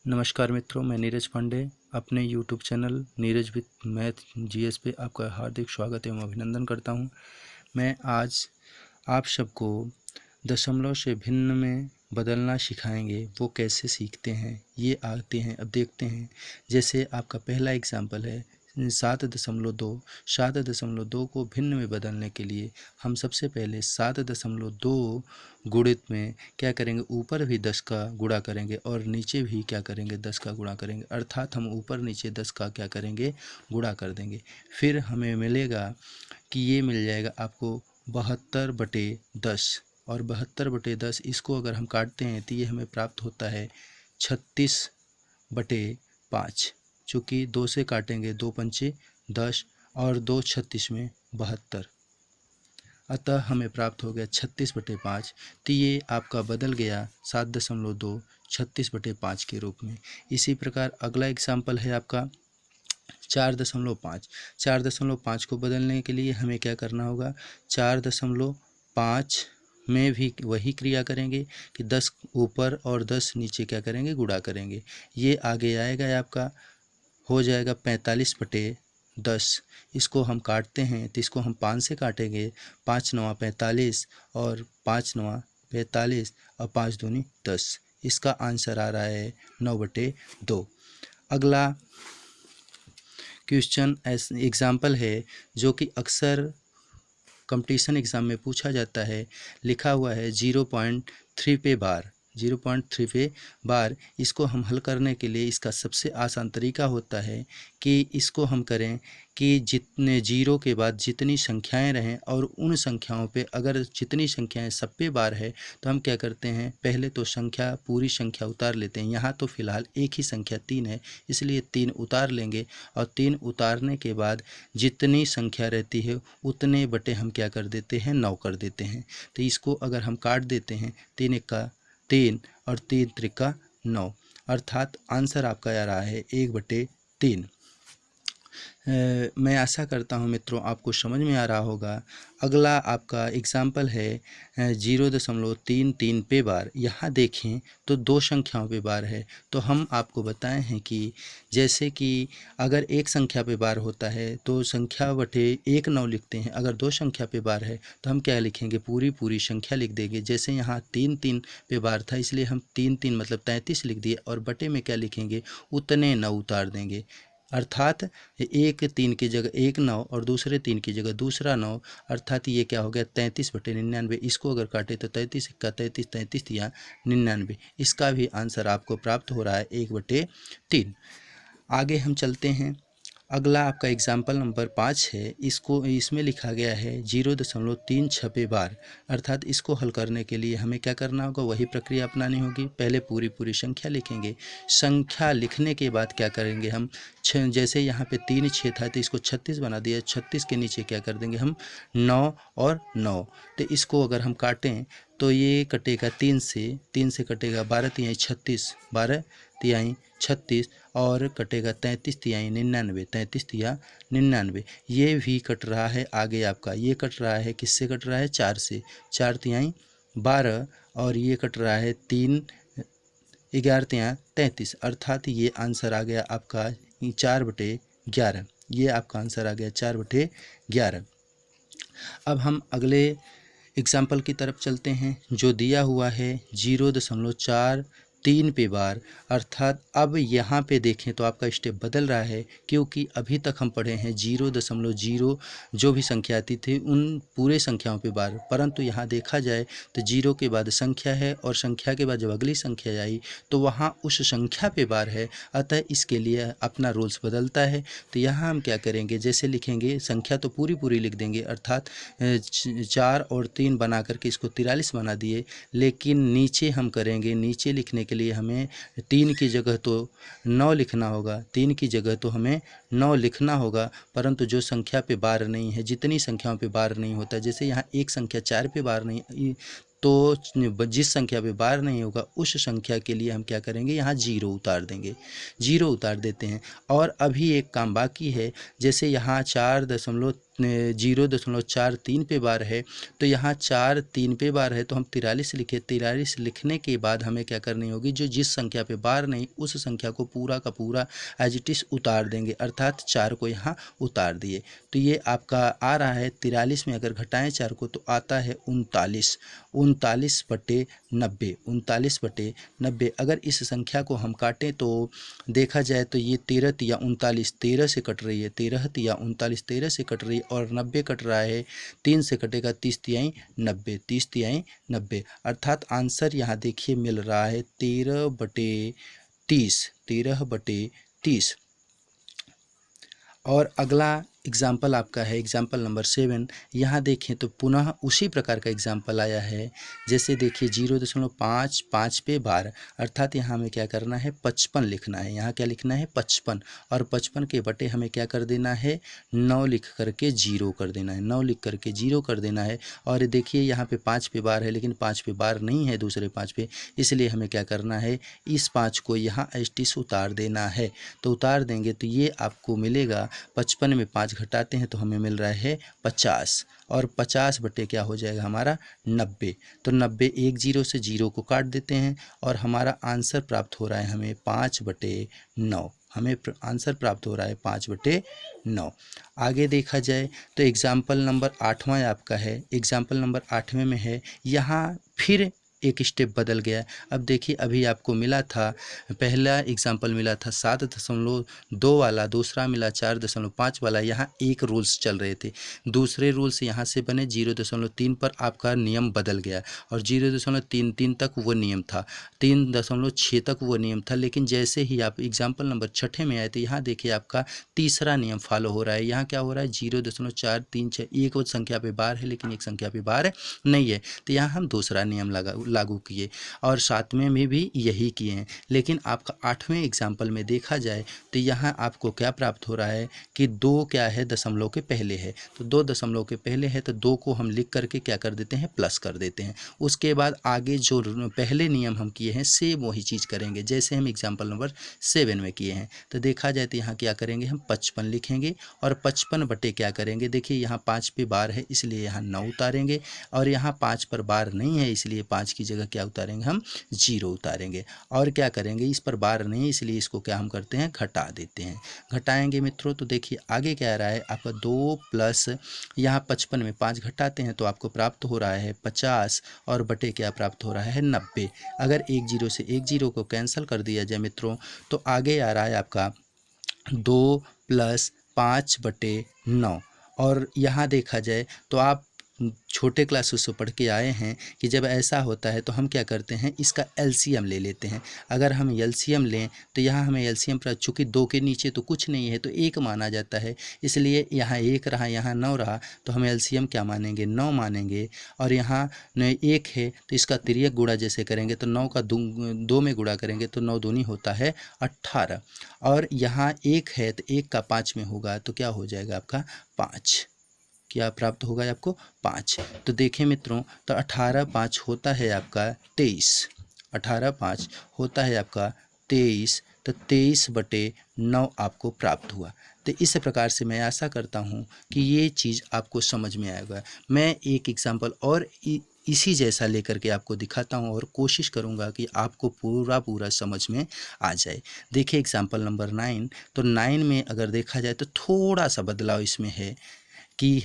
नमस्कार मित्रों, मैं नीरज पांडे अपने YouTube channel Neeraj with math GS पे आपका हार्दिक स्वागत एवं अभिनंदन करता हूं। मैं आज आप सबको दशमलव से भिन्न में बदलना सिखाएंगे। वो कैसे सीखते हैं ये आते हैं, अब देखते हैं। जैसे आपका पहला एग्जाम्पल है 7.2। 7.2 को भिन्न में बदलने के लिए हम सबसे पहले 7.2 गुणित में क्या करेंगे, ऊपर भी 10 का गुणा करेंगे और नीचे भी क्या करेंगे, 10 का गुणा करेंगे। अर्थात हम ऊपर नीचे 10 का क्या करेंगे, गुणा कर देंगे। फिर हमें मिलेगा कि ये मिल जाएगा आपको 72/10 और 72/10 इसको अगर हम काटते हैं तो ये हमें प्राप्त होता है 36/5। चूँकि 2 से काटेंगे, 2 पंचे 10 और 2 36 में 72, अतः हमें प्राप्त हो गया 36/5। तो ये आपका बदल गया 7.2 36/5 के रूप में। इसी प्रकार अगला एग्जाम्पल है आपका 4.5। 4.5 को बदलने के लिए हमें क्या करना होगा, 4.5 में भी वही क्रिया करेंगे कि 10 ऊपर और 10 नीचे क्या करेंगे, गुणा करेंगे। ये आगे आएगा, आपका हो जाएगा 45/10। इसको हम काटते हैं तो इसको हम 5 से काटेंगे, 5 9 45 और 5 9 45 और 5 दूनी 10। इसका आंसर आ रहा है 9/2। अगला क्वेश्चन एग्जाम्पल है जो कि अक्सर कंपटीशन एग्ज़ाम में पूछा जाता है। लिखा हुआ है 0.3 पे बार, 0.3 पे बार। इसको हम हल करने के लिए इसका सबसे आसान तरीका होता है कि इसको हम करें कि जितने जीरो के बाद जितनी संख्याएं रहें और उन संख्याओं पे अगर जितनी संख्याएं सब पे बार है तो हम क्या करते हैं, पहले तो संख्या पूरी संख्या उतार लेते हैं। यहाँ तो फिलहाल एक ही संख्या 3 है, इसलिए 3 उतार लेंगे और 3 उतारने के बाद जितनी संख्या रहती है उतने बटे हम क्या कर देते हैं, 9 कर देते हैं। तो इसको अगर हम काट देते हैं, 3 1 3 और 3 3 9, अर्थात आंसर आपका आ रहा है 1/3। मैं आशा करता हूं मित्रों आपको समझ में आ रहा होगा। अगला आपका एग्जाम्पल है 0.33 पे बार। यहाँ देखें तो 2 संख्याओं पे बार है, तो हम आपको बताए हैं कि जैसे कि अगर एक संख्या पे बार होता है तो संख्या बटे 1 9 लिखते हैं। अगर 2 संख्या पे बार है तो हम क्या लिखेंगे, पूरी संख्या लिख देंगे। जैसे यहाँ 3 3 पे बार था, इसलिए हम 3 3 मतलब 33 लिख दिए और बटे में क्या लिखेंगे, उतने 9 उतार देंगे। अर्थात एक 3 की जगह 1 9 और दूसरे 3 की जगह दूसरा 9, अर्थात ये क्या हो गया 33/99। इसको अगर काटे तो 33 1 33 33 या 99। इसका भी आंसर आपको प्राप्त हो रहा है 1/3। आगे हम चलते हैं। अगला आपका एग्जाम्पल नंबर 5 है। इसमें लिखा गया है 0.36 पे बार। अर्थात इसको हल करने के लिए हमें क्या करना होगा, वही प्रक्रिया अपनानी होगी। पहले पूरी संख्या लिखेंगे। संख्या लिखने के बाद क्या करेंगे हम, जैसे यहाँ पे 3 6 था तो इसको 36 बना दिया। 36 के नीचे क्या कर देंगे हम, 9 और 9। तो इसको अगर हम काटें तो ये कटेगा 3 से कटेगा 12 तिहाई 36, 12 तिहाई 36 और कटेगा 33 तिहाई 99, 33 तिया 99। ये भी कट रहा है। आगे आपका ये कट रहा है, किससे कट रहा है, 4 से, 4 तिहाई 12 और ये कट रहा है 3 11 तिहाई 33। अर्थात ये आंसर आ गया आपका 4/11। ये आपका आंसर आ गया 4/11। अब हम अगले एग्जाम्पल की तरफ चलते हैं जो दिया हुआ है 0.43 पे बार। अर्थात अब यहाँ पे देखें तो आपका स्टेप बदल रहा है, क्योंकि अभी तक हम पढ़े हैं 0.0 जो भी संख्या आती थी उन पूरे संख्याओं पे बार, परंतु यहाँ देखा जाए तो 0 के बाद संख्या है और संख्या के बाद जब अगली संख्या आई तो वहाँ उस संख्या पे बार है। अतः इसके लिए अपना रूल्स बदलता है। तो यहाँ हम क्या करेंगे, जैसे लिखेंगे संख्या तो पूरी लिख देंगे, अर्थात 4 और 3 बना करके इसको 43 बना दिए। लेकिन नीचे हम करेंगे, नीचे लिखने के लिए हमें 3 की जगह तो 9 लिखना होगा, 3 की जगह तो हमें 9 लिखना होगा। परंतु जो संख्या पे बार नहीं है, जितनी संख्याओं पे बार नहीं होता, जैसे यहाँ एक संख्या 4 पे बार नहीं, तो जिस संख्या पे बार नहीं होगा उस संख्या के लिए हम क्या करेंगे, यहाँ 0 उतार देंगे, 0 उतार देते हैं। और अभी एक काम बाकी है। जैसे यहाँ 0.43 पे बार है, तो यहाँ 4 3 पे बार है तो हम 43 लिखे। 43 लिखने के बाद हमें क्या करनी होगी, जो जिस संख्या पे बार नहीं उस संख्या को पूरा का पूरा एज इट इज़ उतार देंगे, अर्थात 4 को यहाँ उतार दिए। तो ये आपका आ रहा है 43 में अगर घटाएं 4 को तो आता है 39, 39/90, 39/90। अगर इस संख्या को हम काटें तो देखा जाए तो ये 13 तिया 39, 13 से कट रही है, 13 तिया 39, 13 से कट रही है, और 90 कट रहा है, 3 से कटेगा 30 तियाई 90, 30 तियाई 90, अर्थात आंसर यहाँ देखिए मिल रहा है 13/30, 13/30। और अगला एग्ज़ाम्पल आपका है एग्ज़ाम्पल नंबर 7। यहाँ देखें तो पुनः उसी प्रकार का एग्ज़ाम्पल आया है। जैसे देखिए 0.55 पे बार, अर्थात यहाँ हमें क्या करना है 55 लिखना है। यहाँ क्या लिखना है 55, और 55 के बटे हमें क्या कर देना है 9 लिख करके 0 कर देना है, 9 लिख करके 0 कर देना है। और देखिए यहाँ पे 5 पे बार है, लेकिन 5 पे बार नहीं है दूसरे 5 पे, इसलिए हमें क्या करना है इस 5 को यहाँ एस्टिस उतार देना है। तो उतार देंगे तो ये आपको मिलेगा 55 में 5 घटाते हैं तो हमें मिल रहा है 50, और 50 बटे क्या हो जाएगा हमारा 90। तो 90 एक 0 से 0 को काट देते हैं और हमारा आंसर प्राप्त हो रहा है हमें 5/9। हमें आंसर प्राप्त हो रहा है 5/9। आगे देखा जाए तो एग्ज़ाम्पल नंबर 8वां आपका है। एग्ज़ाम्पल नंबर 8वें में है, यहाँ फिर एक स्टेप बदल गया। अब देखिए अभी आपको मिला था, पहला एग्जाम्पल मिला था 7.2 वाला, दूसरा मिला 4.5 वाला। यहाँ एक रूल्स चल रहे थे, दूसरे रूल्स यहाँ से बने 0.3 पर आपका नियम बदल गया, और 0.33 तक वो नियम था, 3.6 तक वो नियम था। लेकिन जैसे ही आप एग्जाम्पल नंबर 6 में आए तो यहाँ देखिए आपका तीसरा नियम फॉलो हो रहा है। यहाँ क्या हो रहा है 0.436, एक संख्या पे बार है लेकिन एक संख्या पे बार नहीं है, तो यहाँ हम दूसरा नियम लागू किए, और 7वें में भी यही किए हैं। लेकिन आपका 8वें एग्जाम्पल में देखा जाए तो यहाँ आपको क्या प्राप्त हो रहा है कि 2 क्या है दशमलव के पहले है, तो 2 दशमलव के पहले है तो 2 को हम लिख करके क्या कर देते हैं प्लस कर देते हैं। उसके बाद आगे जो पहले नियम हम किए हैं सेम वही चीज़ करेंगे जैसे हम एग्जाम्पल नंबर 7 में किए हैं। तो देखा जाए तो यहाँ क्या करेंगे हम 55 लिखेंगे, और 55 बटे क्या करेंगे, देखिए यहाँ 5 पे बार है इसलिए यहाँ 9 उतारेंगे, और यहाँ 5 पर बार नहीं है इसलिए 5 की जगह क्या उतारेंगे हम 0 उतारेंगे। और क्या करेंगे इस पर बार नहीं इसलिए इसको क्या हम करते हैं घटा देते हैं। घटाएंगे मित्रों तो देखिए आगे क्या आ रहा है आपका 2 प्लस यहाँ 55 में 5 घटाते हैं तो आपको प्राप्त हो रहा है 50, और बटे क्या प्राप्त हो रहा है 90। अगर एक 0 से एक 0 को कैंसिल कर दिया जाए मित्रों तो आगे आ रहा है आपका 2 + 5/9। और यहाँ देखा जाए तो आप छोटे क्लासेस से पढ़ के आए हैं कि जब ऐसा होता है तो हम क्या करते हैं इसका एलसीएम ले लेते हैं। अगर हम एलसीएम लें तो यहाँ हमें एलसीएम पर चूँकि 2 के नीचे तो कुछ नहीं है तो 1 माना जाता है, इसलिए यहाँ 1 रहा यहाँ 9 रहा तो हम एलसीएम क्या मानेंगे 9 मानेंगे। और यहाँ 1 है तो इसका तिर्यक गुणा जैसे करेंगे तो 9 का 2 में गुणा करेंगे तो 9 दूनी होता है 18, और यहाँ 1 है तो 1 का 5 में होगा तो क्या हो जाएगा आपका 5, क्या प्राप्त होगा आपको 5। तो देखें मित्रों तो 18 + 5 होता है आपका 23, 18 + 5 होता है आपका 23, तो 23/9 आपको प्राप्त हुआ। तो इस प्रकार से मैं आशा करता हूँ कि ये चीज़ आपको समझ में आएगा। मैं एक एग्जांपल और इसी जैसा लेकर के आपको दिखाता हूँ और कोशिश करूँगा कि आपको पूरा समझ में आ जाए। देखिए एग्जांपल नंबर 9, तो 9 में अगर देखा जाए तो थोड़ा सा बदलाव इसमें है कि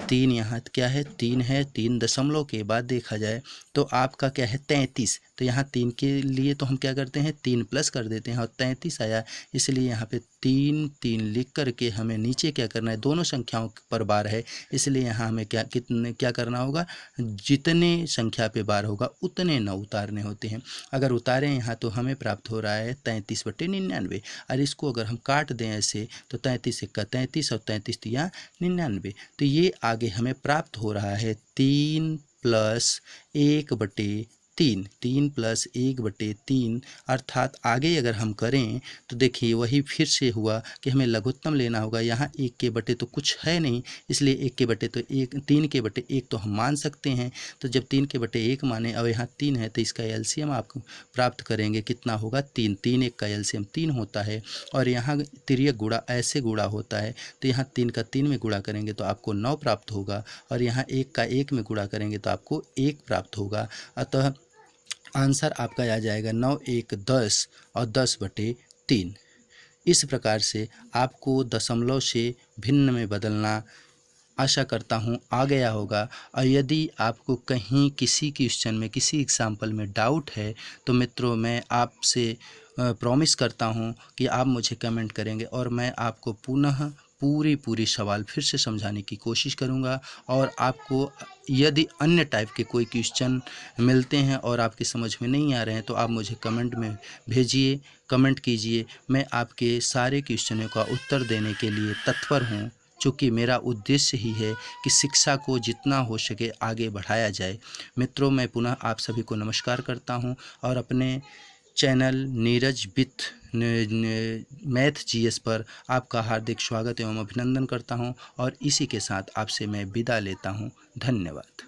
3 यहाँ क्या है 3 है, 3 दशमलव के बाद देखा जाए तो आपका क्या है 33, तो यहाँ 3 के लिए तो हम क्या करते हैं 3 प्लस कर देते हैं और 33 आया, इसलिए यहाँ पे 3 लिख करके हमें नीचे क्या करना है, दोनों संख्याओं पर बार है इसलिए यहाँ हमें क्या करना होगा, जितने संख्या पे बार होगा उतने 9 उतारने होते हैं। अगर उतारें यहाँ तो हमें प्राप्त हो रहा है 33/99, और इसको अगर हम काट दें ऐसे तो 33 × 33 और 33 × 99, तो ये आगे हमें प्राप्त हो रहा है 3 + 1/3। 3, 3 + 1/3 अर्थात आगे अगर हम करें तो देखिए वही फिर से हुआ कि हमें लघुत्तम लेना होगा। यहाँ 1 के बटे तो कुछ है नहीं, इसलिए 1 के बटे तो 1, 3 के बटे 1 तो हम मान सकते हैं। तो जब 3 के बटे 1 माने और यहाँ 3 है तो इसका एलसीएम आप प्राप्त करेंगे, कितना होगा 3, 3 1 का एलसीएम 3 होता है। और यहाँ तिर्यक गुणा ऐसे गुणा होता है, तो यहाँ 3 का 3 में गुणा करेंगे तो आपको 9 प्राप्त होगा, और यहाँ 1 का 1 में गुणा करेंगे तो आपको 1 प्राप्त होगा। अतः आंसर आपका आ जाएगा 9 1 10 और 10/3। इस प्रकार से आपको दशमलव से भिन्न में बदलना आशा करता हूँ आ गया होगा। और यदि आपको कहीं किसी क्वेश्चन में, किसी एग्जाम्पल में डाउट है तो मित्रों मैं आपसे प्रॉमिस करता हूँ कि आप मुझे कमेंट करेंगे और मैं आपको पुनः पूरी सवाल फिर से समझाने की कोशिश करूँगा। और आपको यदि अन्य टाइप के कोई क्वेश्चन मिलते हैं और आपकी समझ में नहीं आ रहे हैं तो आप मुझे कमेंट में भेजिए, कमेंट कीजिए। मैं आपके सारे क्वेश्चनों का उत्तर देने के लिए तत्पर हूँ, चूँकि मेरा उद्देश्य ही है कि शिक्षा को जितना हो सके आगे बढ़ाया जाए। मित्रों मैं पुनः आप सभी को नमस्कार करता हूँ और अपने channel Neeraj with math GS पर आपका हार्दिक स्वागत एवं अभिनंदन करता हूँ। और इसी के साथ आपसे मैं विदा लेता हूँ। धन्यवाद।